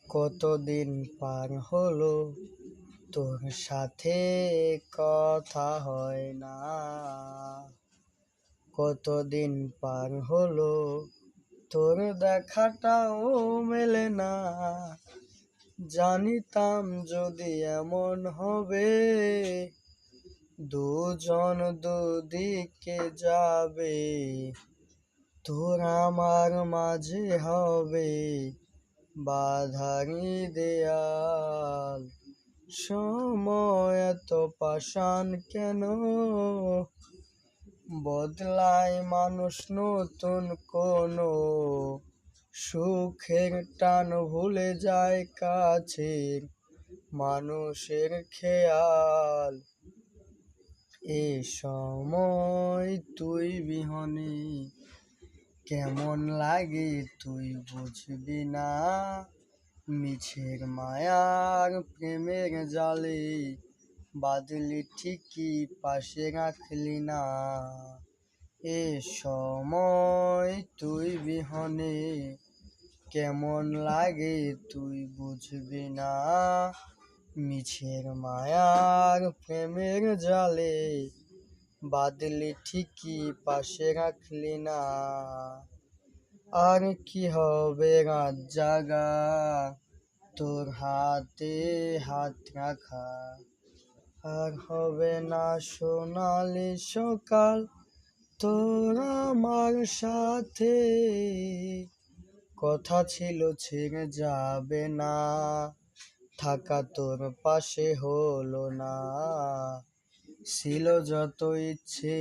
কতদিন পার হলো তোর সাথে কথা হয় না। কতদিন পার হলো তোর দেখাটাও মেলে না। জানিতাম যদি এমন হবে, দুজন দুদিকে যাবে, তোর আমার মাঝে হবে বাধারি দেয়াল। সময় এত পাষাণ কেন, বদলায় মানুষ নতুন কোনো সুখের টান, ভুলে যায় কাছের মানুষের খেয়াল। এ সময় তুই বিহনে কেমন লাগে তুই বুঝবি না। মিছের মায়ার প্রেমের জালে বাঁধলি ঠিকই পাশে রাখলি না। এ সময় তুই বিহনে কেমন লাগে তুই বুঝবি না। মিছের মায়ার প্রেমের জালে বাঁধলি ঠিকই পাশে রাখলি না। আর কি হবে রাত জাগা তোর হাতে হাত রাখা, আর হবে না সোনালি সকাল তোর আমার সাথে। কথা ছিল ছেড়ে যাবে না, থাকা তোর পাশে হলো না। ছিল যত ইচ্ছে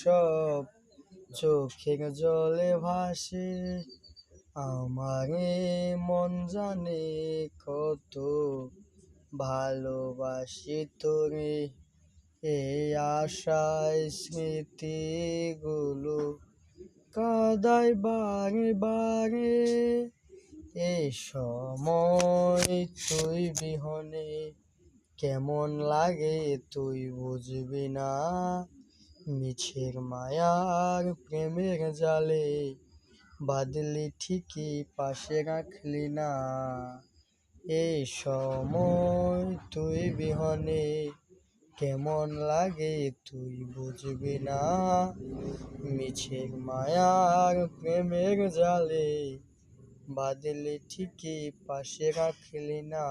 সব চোখের জলে ভাসে। আমারে মন জানে কত ভালোবাসি তোরে। এই আশায় স্মৃতিগুলো কাঁদায় বারে বারে। এই সময় তুই বিহনে কেমন লাগে তুই বুঝবি না। মিছের মায়ার প্রেমের জালে বাঁধলি ঠিকই পাশে রাখলি না। এই সময় তুই বিহনে কেমন লাগে তুই বুঝবি না। মিছের মায়ার প্রেমের জালে বাঁধলি ঠিকই পাশে রাখলি না।